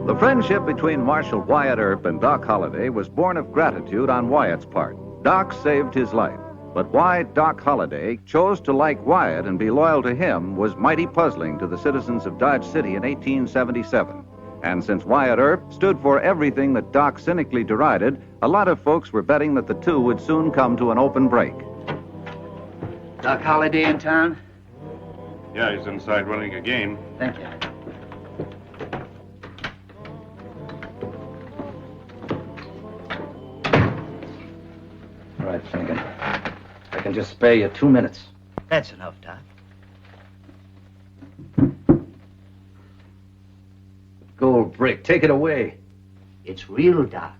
The friendship between Marshal Wyatt Earp and Doc Holliday was born of gratitude on Wyatt's part. Doc saved his life. But why Doc Holliday chose to like Wyatt and be loyal to him was mighty puzzling to the citizens of Dodge City in 1877. And since Wyatt Earp stood for everything that Doc cynically derided, a lot of folks were betting that the two would soon come to an open break. Doc Holliday in town? Yeah, he's inside running a game. Thank you. All right, Finnegan. I can just spare you 2 minutes. That's enough, Doc. Gold brick, take it away. It's real, Doc.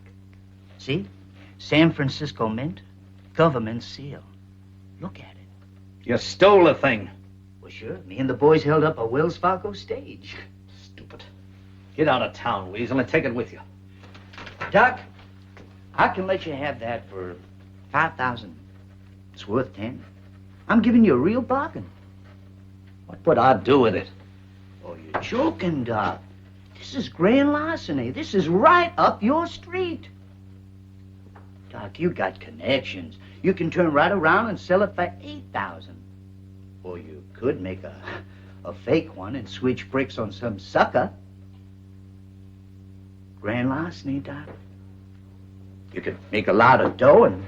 See? San Francisco Mint, government seal. Look at it. You stole the thing. Well, sure. Me and the boys held up a Wells Fargo stage. Stupid. Get out of town, Weasel, and take it with you. Doc, I can let you have that for 5,000. It's worth 10. I'm giving you a real bargain. What would I do with it? Oh, you're joking, Doc. This is grand larceny. This is right up your street. Doc, you got connections. You can turn right around and sell it for 8,000. Or you could make a fake one and switch bricks on some sucker. Grand larceny, Doc. You could make a lot of dough and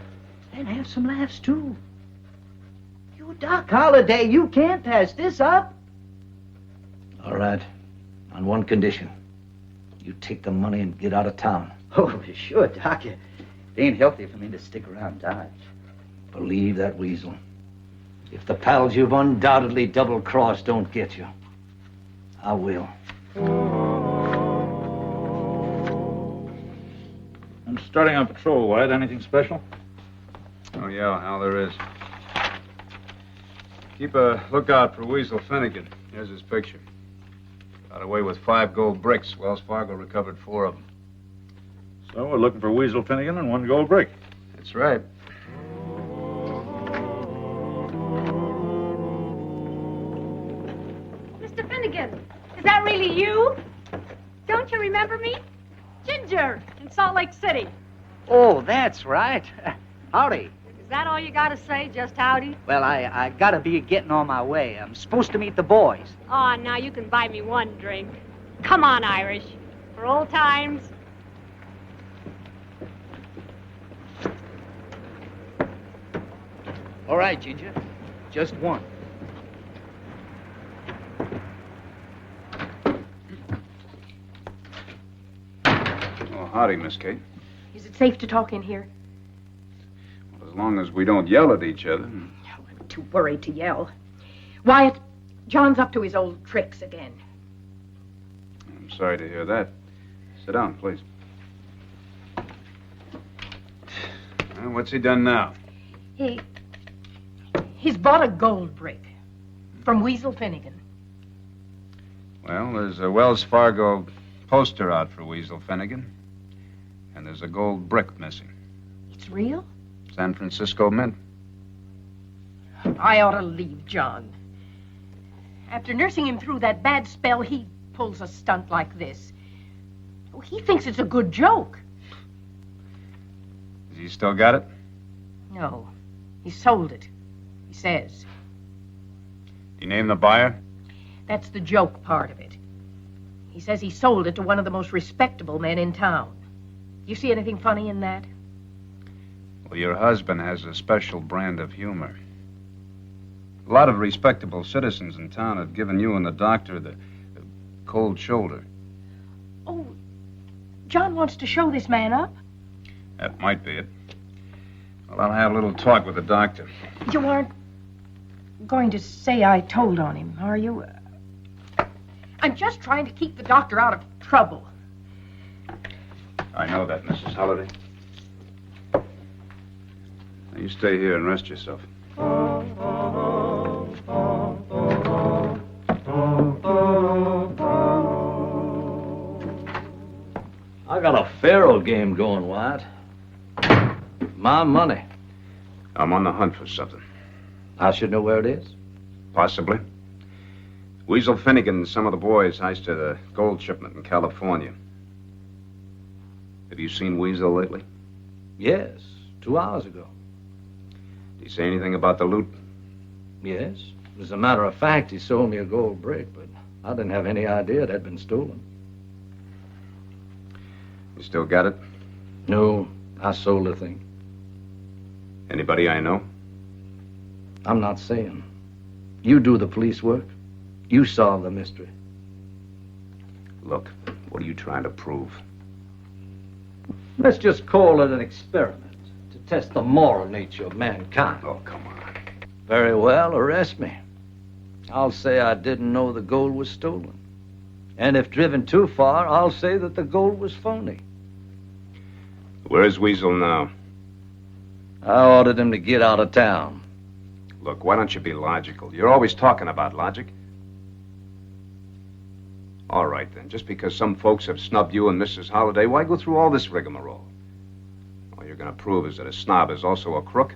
have some laughs, too. You, Doc Holliday, you can't pass this up. All right. On one condition. You take the money and get out of town. Oh, sure, Doc. It ain't healthy for me to stick around Dodge. Believe that, Weasel. If the pals you've undoubtedly double-crossed don't get you, I will. I'm starting on patrol, Wyatt. Anything special? Oh, yeah, Hal, there is. Keep a lookout for Weasel Finnegan. Here's his picture. Got away with 5 gold bricks. Wells Fargo recovered 4 of them. So we're looking for Weasel Finnegan and 1 gold brick. That's right. Mr. Finnegan, is that really you? Don't you remember me? Ginger in Salt Lake City. Oh, that's right. Howdy. Is that all you got to say, just howdy? Well, I gotta be getting on my way. I'm supposed to meet the boys. Oh, now you can buy me 1 drink. Come on, Irish. For old times. All right, Ginger. Just 1. Oh, howdy, Miss Kate. Is it safe to talk in here? Well, as long as we don't yell at each other. Oh, I'm too worried to yell. Wyatt, John's up to his old tricks again. I'm sorry to hear that. Sit down, please. Well, what's he done now? He's bought a gold brick from Weasel Finnegan. Well, there's a Wells Fargo poster out for Weasel Finnegan. And there's a gold brick missing. It's real? San Francisco Mint. I ought to leave John. After nursing him through that bad spell, he pulls a stunt like this. Oh, he thinks it's a good joke. Has he still got it? No, he sold it, he says. You name the buyer? That's the joke part of it. He says he sold it to one of the most respectable men in town. You see anything funny in that? Well, your husband has a special brand of humor. A lot of respectable citizens in town have given you and the doctor the cold shoulder. Oh, John wants to show this man up? That might be it. Well, I'll have a little talk with the doctor. You aren't going to say I told on him, are you? I'm just trying to keep the doctor out of trouble. I know that, Mrs. Holliday. Now, you stay here and rest yourself. I got a faro game going, Wyatt. My money. I'm on the hunt for something. I should know where it is. Possibly. Weasel Finnegan and some of the boys heisted a gold shipment in California. Have you seen Weasel lately? Yes, 2 hours ago. Did he say anything about the loot? Yes. As a matter of fact, he sold me a gold brick, but I didn't have any idea it had been stolen. You still got it? No, I sold the thing. Anybody I know? I'm not saying. You do the police work. You solve the mystery. Look, what are you trying to prove? Let's just call it an experiment to test the moral nature of mankind. Oh, come on. Very well, arrest me. I'll say I didn't know the gold was stolen. And if driven too far, I'll say that the gold was phony. Where's Weasel now? I ordered him to get out of town. Look, why don't you be logical? You're always talking about logic. All right, then. Just because some folks have snubbed you and Mrs. Holliday, why go through all this rigmarole? All you're going to prove is that a snob is also a crook?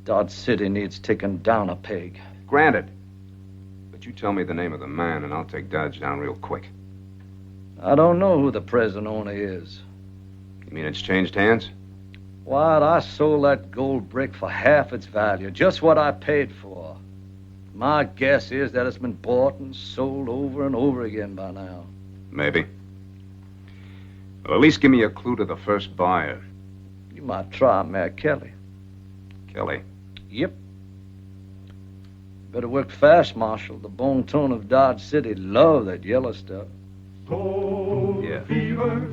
Dodge City needs taken down a peg. Granted. But you tell me the name of the man, and I'll take Dodge down real quick. I don't know who the present owner is. You mean it's changed hands? Wyatt, I sold that gold brick for half its value, just what I paid for. My guess is that it's been bought and sold over and over again by now. Maybe. Well, at least give me a clue to the first buyer. You might try Mayor Kelly. Kelly. Yep. Better work fast, Marshal. The bone tone of Dodge City love that yellow stuff. Gold Yeah. fever,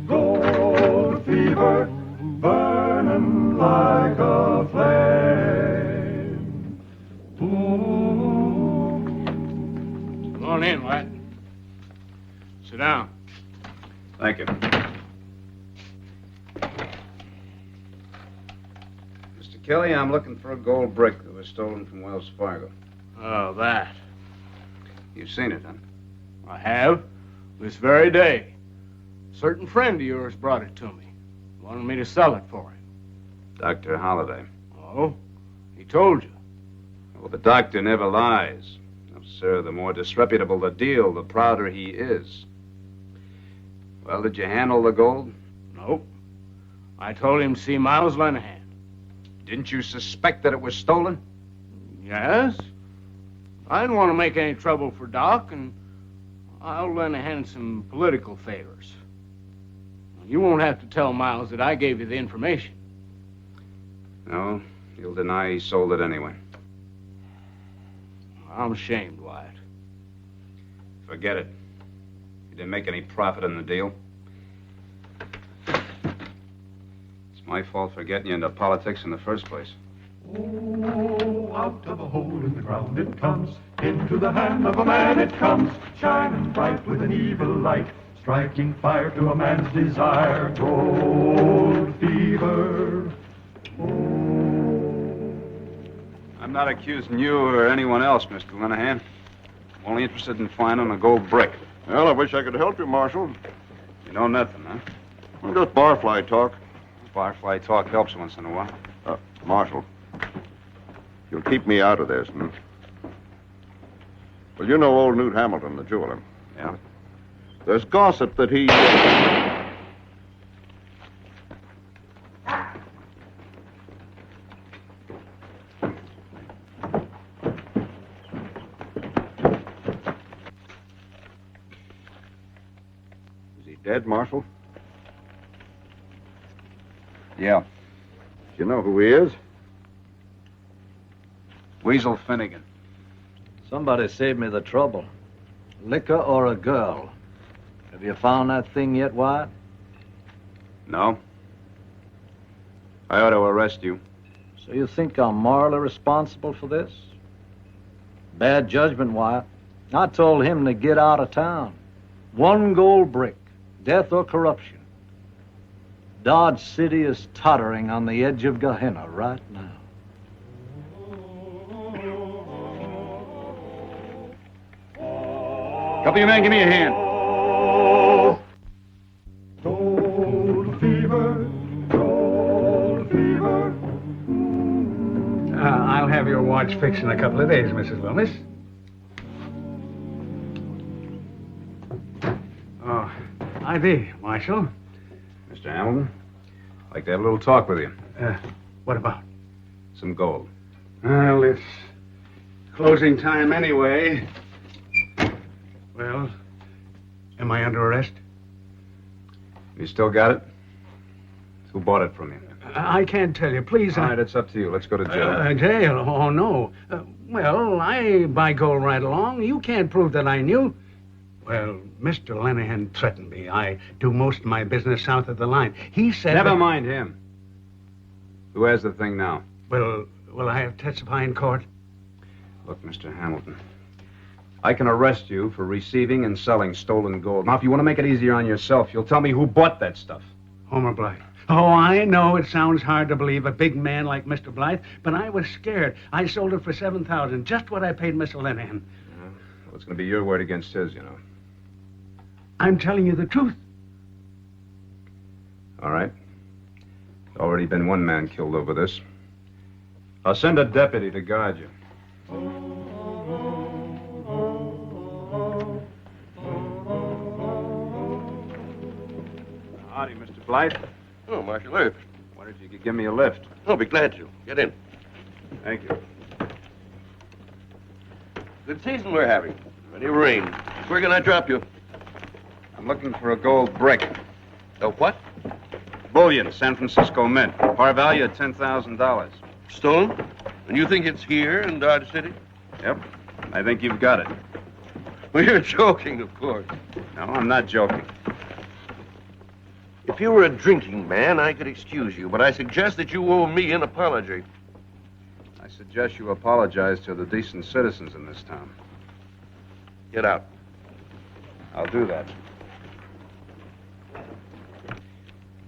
gold fever, burning like a flame. Ooh. Come on in, Wyatt. Sit down. Thank you. Mr. Kelly, I'm looking for a gold brick that was stolen from Wells Fargo. Oh, that. You've seen it, huh? I have. This very day. A certain friend of yours brought it to me. Wanted me to sell it for him. Dr. Holliday. Oh? He told you. Well, the doctor never lies. No, sir, the more disreputable the deal, the prouder he is. Well, did you handle the gold? Nope. I told him to see Miles Lenahan. Didn't you suspect that it was stolen? Yes? I didn't want to make any trouble for Doc, and I owe Lenahan some political favors. You won't have to tell Miles that I gave you the information. No, he'll deny he sold it anyway. I'm ashamed, Wyatt. Forget it. You didn't make any profit in the deal. It's my fault for getting you into politics in the first place. Oh, out of a hole in the ground it comes, into the hand of a man it comes, shining bright with an evil light, striking fire to a man's desire. Gold fever. I'm not accusing you or anyone else, Mr. Lenahan. I'm only interested in finding a gold brick. Well, I wish I could help you, Marshal. You know nothing, huh? Well, just barfly talk. Barfly talk helps once in a while. Marshal, you'll keep me out of this, hmm? Well, you know old Newt Hamilton, the jeweler. Yeah? There's gossip that he... Is he dead, Marshal? Yeah. Do you know who he is? Weasel Finnegan. Somebody saved me the trouble. Liquor or a girl? Have you found that thing yet, Wyatt? No? I ought to arrest you. So you think I'm morally responsible for this? Bad judgment, Wyatt. I told him to get out of town. One gold brick, death or corruption. Dodge City is tottering on the edge of Gehenna right now. Couple of you men, give me a hand. Gold fever, gold fever. I'll have your watch fixed in a couple of days, Mrs. Loomis. Oh, ID, Marshal. Mr. Hamilton, I'd like to have a little talk with you. What about? Some gold. Well, it's closing time anyway. Well, am I under arrest? You still got it? Who bought it from you? I can't tell you. Please. All right, it's up to you. Let's go to jail. Jail? Oh, no. Well, I buy gold right along. You can't prove that I knew. Well, Mr. Lenehan threatened me. I do most of my business south of the line. He said... Never mind him. Who has the thing now? Well, will I have to testify in court? Look, Mr. Hamilton, I can arrest you for receiving and selling stolen gold. Now, if you want to make it easier on yourself, you'll tell me who bought that stuff. Homer Blythe. Oh, I know it sounds hard to believe, a big man like Mr. Blythe, but I was scared. I sold it for $7,000, just what I paid Mr. Lenehan. Well, it's going to be your word against his, you know. I'm telling you the truth. All right. There's already been one man killed over this. I'll send a deputy to guard you. Howdy, Mr. Blythe. Oh, Marshal Earp. Why don't you give me a lift? I'll be glad to. Get in. Thank you. Good season we're having. Plenty of rain. Where can I drop you? I'm looking for a gold brick. A what? Bullion, San Francisco Mint. Par value of $10,000. Stolen? And you think it's here in Dodge City? Yep. I think you've got it. Well, you're joking, of course. No, I'm not joking. If you were a drinking man, I could excuse you, but I suggest that you owe me an apology. I suggest you apologize to the decent citizens in this town. Get out. I'll do that.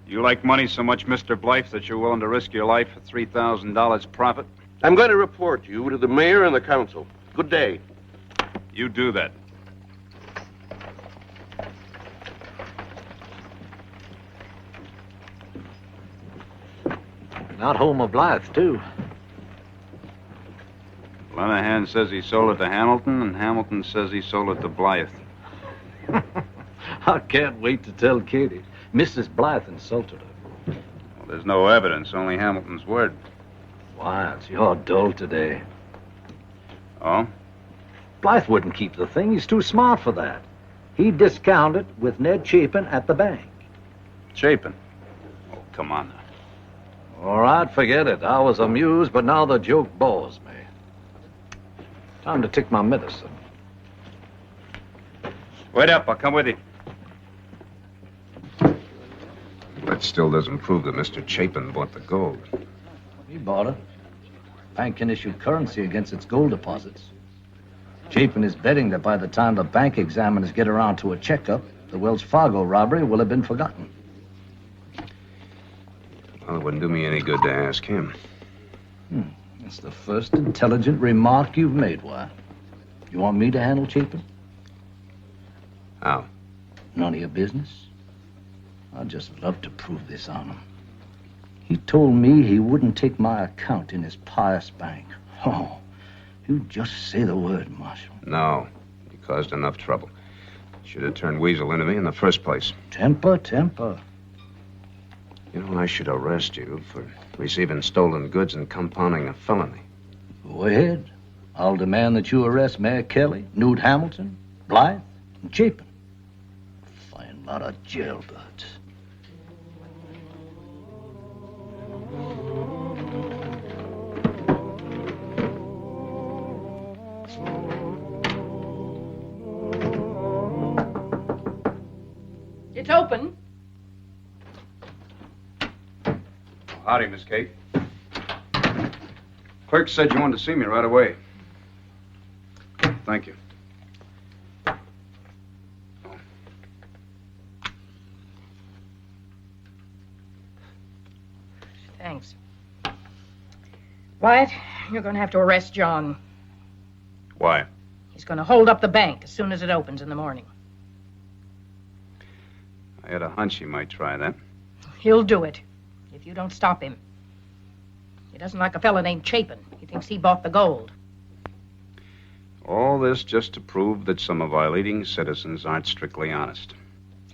You like money so much, Mr. Blythe, that you're willing to risk your life for $3,000 profit? I'm going to report you to the mayor and the council. Good day. You do that. Not Homer Blythe, too. Lenehan says he sold it to Hamilton, and Hamilton says he sold it to Blythe. I can't wait to tell Katie. Mrs. Blythe insulted her. Well, there's no evidence, only Hamilton's word. Wyatt, you're dull today. Oh? Blythe wouldn't keep the thing. He's too smart for that. He'd discount it with Ned Chapin at the bank. Chapin? Oh, come on now. All right, forget it. I was amused, but now the joke bores me. Time to take my medicine. Wait up, I'll come with you. That still doesn't prove that Mr. Chapin bought the gold. He bought it. Bank can issue currency against its gold deposits. Chapin is betting that by the time the bank examiners get around to a checkup, the Wells Fargo robbery will have been forgotten. Well, it wouldn't do me any good to ask him. That's the first intelligent remark you've made, Wyatt. You want me to handle Chapin? How? None of your business. I'd just love to prove this on him. He told me he wouldn't take my account in his pious bank. Oh, you just say the word, Marshal. No, you caused enough trouble. Should have turned Weasel into me in the first place. Temper, temper. You know, I should arrest you for receiving stolen goods and compounding a felony. Go ahead. I'll demand that you arrest Mayor Kelly, Newt Hamilton, Blythe, and Chapin. Fine lot of jailbirds. It's open. Howdy, Miss Kate. Clerk said you wanted to see me right away. Thank you. Thanks. Wyatt, you're going to have to arrest John. Why? He's going to hold up the bank as soon as it opens in the morning. I had a hunch he might try that. He'll do it, if you don't stop him. He doesn't like a fella named Chapin. He thinks he bought the gold. All this just to prove that some of our leading citizens aren't strictly honest.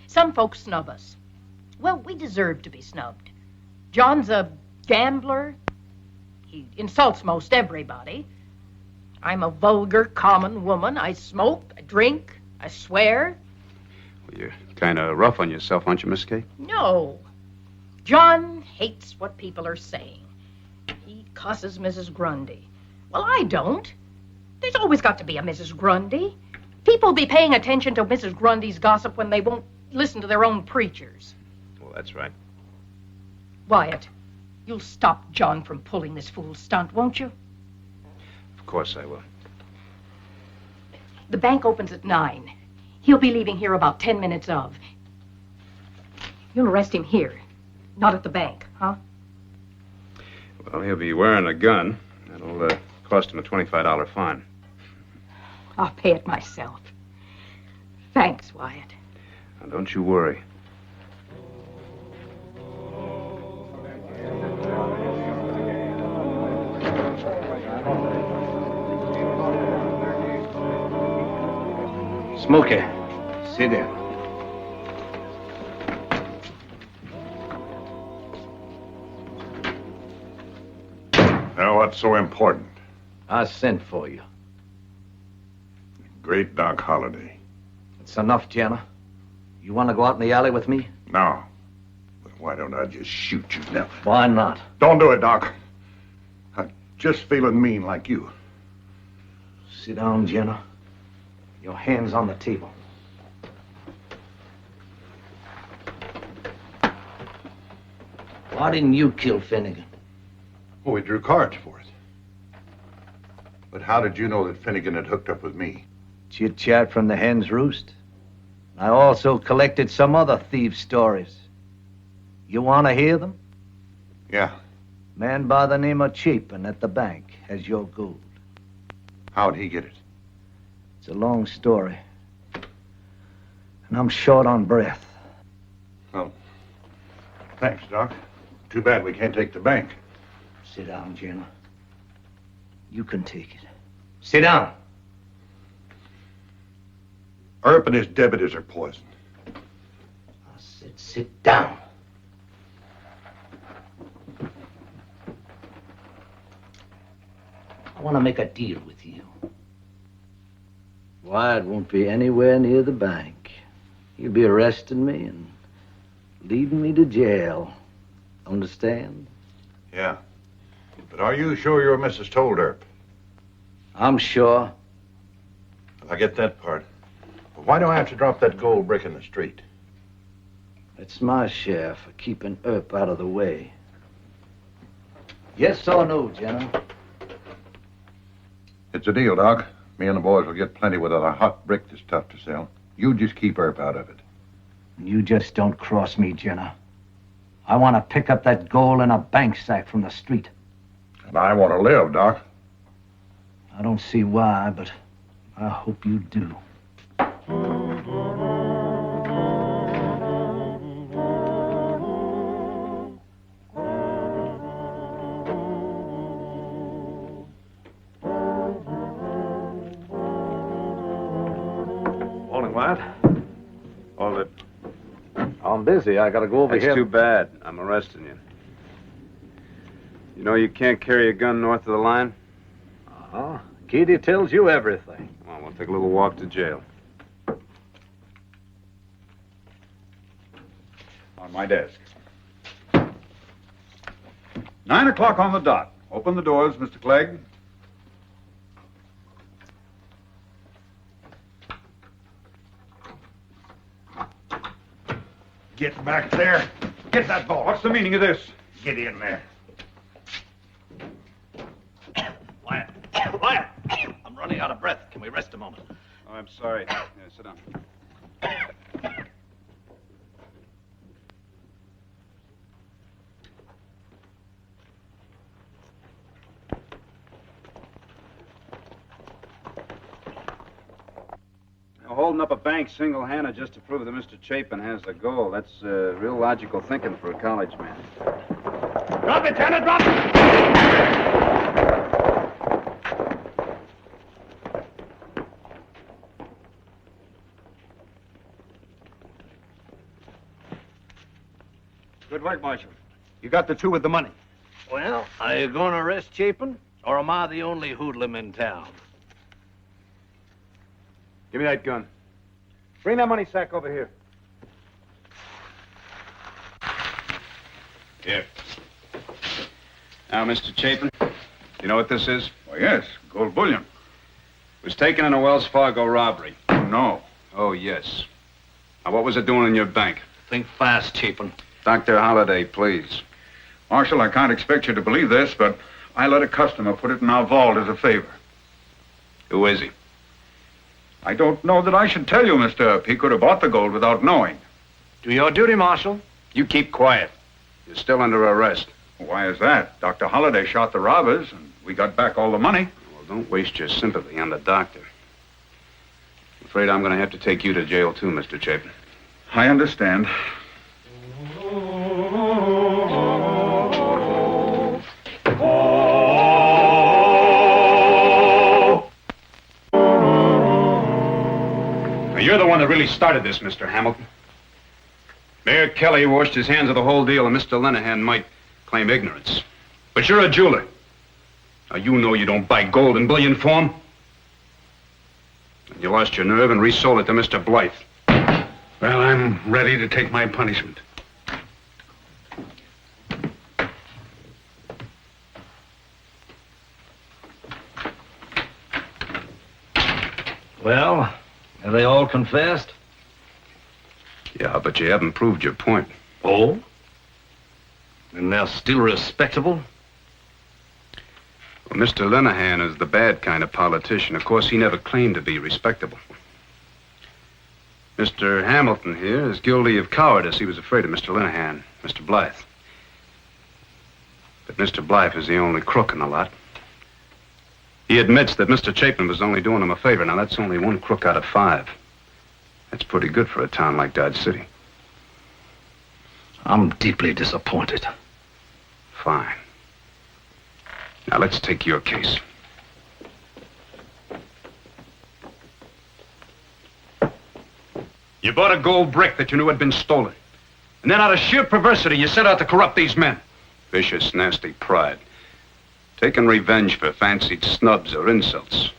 Some folks snub us. Well, we deserve to be snubbed. John's a gambler. He insults most everybody. I'm a vulgar, common woman. I smoke, I drink, I swear. Well, you're kind of rough on yourself, aren't you, Miss Kay? No. John hates what people are saying. He cusses Mrs. Grundy. Well, I don't. There's always got to be a Mrs. Grundy. People be paying attention to Mrs. Grundy's gossip when they won't listen to their own preachers. Well, that's right. Wyatt, you'll stop John from pulling this fool stunt, won't you? Of course I will. The bank opens at 9. He'll be leaving here about 10 minutes of. You'll arrest him here, not at the bank, huh? Well, he'll be wearing a gun. That'll cost him a $25 fine. I'll pay it myself. Thanks, Wyatt. Now, don't you worry. Smokey, sit down. Now, what's so important? I sent for you. Great Doc Holliday. It's enough, Jenna. You want to go out in the alley with me? No. But why don't I just shoot you now? Why not? Don't do it, Doc. I'm just feeling mean like you. Sit down, Jenna. Your hands on the table. Why didn't you kill Finnegan? Well, we drew cards for it. But how did you know that Finnegan had hooked up with me? Chit-chat from the hen's roost. I also collected some other thieves' stories. You want to hear them? Yeah. Man by the name of Chapin at the bank has your gold. How'd he get it? It's a long story. And I'm short on breath. Oh. Thanks, Doc. Too bad we can't take the bank. Sit down, Jenna. You can take it. Sit down. Earp and his debitors are poisoned. I said sit down. I want to make a deal with you. Wyatt won't be anywhere near the bank. He'll be arresting me and leading me to jail. Understand? Yeah. But are you sure your missus told Earp? I'm sure. I get that part. But why do I have to drop that gold brick in the street? It's my share for keeping Earp out of the way. Yes or no, Jenna? It's a deal, Doc. Me and the boys will get plenty without a hot brick that's tough to sell. You just keep Earp out of it. You just don't cross me, Jenna. I want to pick up that gold in a bank sack from the street. And I want to live, Doc. I don't see why, but I hope you do. Morning, Wyatt. All that. I'm busy. I gotta go over That's here. too bad. I'm arresting you. You know you can't carry a gun north of the line? Uh-huh. Katie tells you everything. Come on, we'll take a little walk to jail. On my desk. 9 o'clock on the dot. Open the doors, Mr. Clegg. Get back there. Get that ball. What's the meaning of this? Get in there. Wyatt, I'm running out of breath. Can we rest a moment? Oh, I'm sorry. Yeah, sit down. Holding up a bank single-handed just to prove that Mr. Chapin has the gold. That's real logical thinking for a college man. Drop it, Tanner, drop it! Good work, Marshal. You got the two with the money. Well, are you going to arrest Chapin, or am I the only hoodlum in town? Give me that gun. Bring that money sack over here. Here. Now, Mr. Chapin, you know what this is? Well, yes, gold bullion. It was taken in a Wells Fargo robbery. No. Oh, yes. Now, what was it doing in your bank? Think fast, Chapin. Dr. Holliday, please. Marshal, I can't expect you to believe this, but I let a customer put it in our vault as a favor. Who is he? I don't know that I should tell you, Mr. Earp. He could have bought the gold without knowing. Do your duty, Marshal. You keep quiet. You're still under arrest. Why is that? Dr. Holliday shot the robbers, and we got back all the money. Well, don't waste your sympathy on the doctor. I'm afraid I'm going to have to take you to jail, too, Mr. Chapin. I understand. Now, you're the one that really started this, Mr. Hamilton. Mayor Kelly washed his hands of the whole deal, and Mr. Lenehan might claim ignorance. But you're a jeweler. Now, you know you don't buy gold in bullion form. You lost your nerve and resold it to Mr. Blythe. Well, I'm ready to take my punishment. Well, have they all confessed? Yeah, but you haven't proved your point. Oh? And they're still respectable? Well, Mr. Lenehan is the bad kind of politician. Of course, he never claimed to be respectable. Mr. Hamilton here is guilty of cowardice. He was afraid of Mr. Lenehan, Mr. Blythe. But Mr. Blythe is the only crook in the lot. He admits that Mr. Chapin was only doing him a favor. Now, that's only one crook out of 5. That's pretty good for a town like Dodge City. I'm deeply disappointed. Fine. Now, let's take your case. You bought a gold brick that you knew had been stolen. And then out of sheer perversity, you set out to corrupt these men. Vicious, nasty pride. Taking revenge for fancied snubs or insults.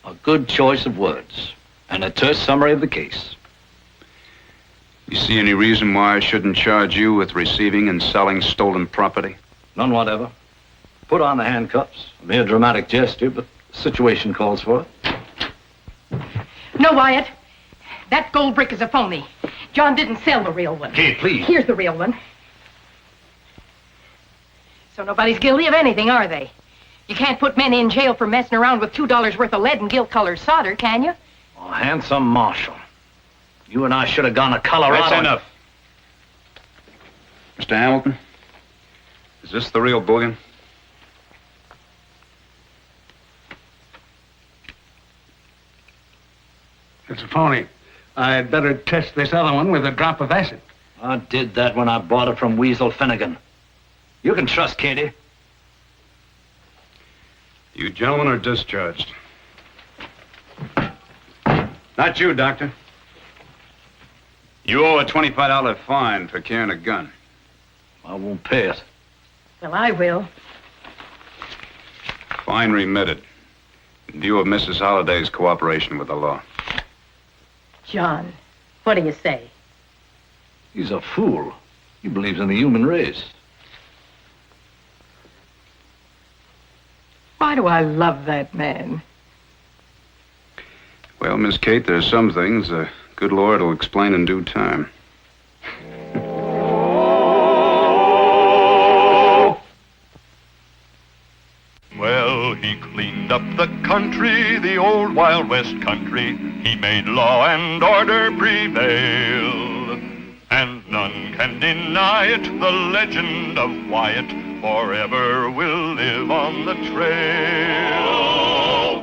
A good choice of words. And a terse summary of the case. You see any reason why I shouldn't charge you with receiving and selling stolen property? None whatever. Put on the handcuffs. A mere dramatic gesture, but the situation calls for it. No, Wyatt. That gold brick is a phony. John didn't sell the real one. Kate, please. Here's the real one. So nobody's guilty of anything, are they? You can't put men in jail for messing around with $2 worth of lead and gilt-colored solder, can you? Oh, handsome Marshal. You and I should have gone to Colorado. That's enough. Mr. Hamilton, is this the real bullion? It's a phony. I'd better test this other one with a drop of acid. I did that when I bought it from Weasel Finnegan. You can trust Katie. You gentlemen are discharged. Not you, Doctor. You owe a $25 fine for carrying a gun. I won't pay it. Well, I will. Fine remitted. In view of Mrs. Holliday's cooperation with the law. John, what do you say? He's a fool. He believes in the human race. Why do I love that man? Well, Miss Kate, there's some things the good Lord will explain in due time. Well, he cleaned up the country, the old Wild West country. He made law and order prevail. And none can deny it, the legend of Wyatt forever will live on the trail. Oh,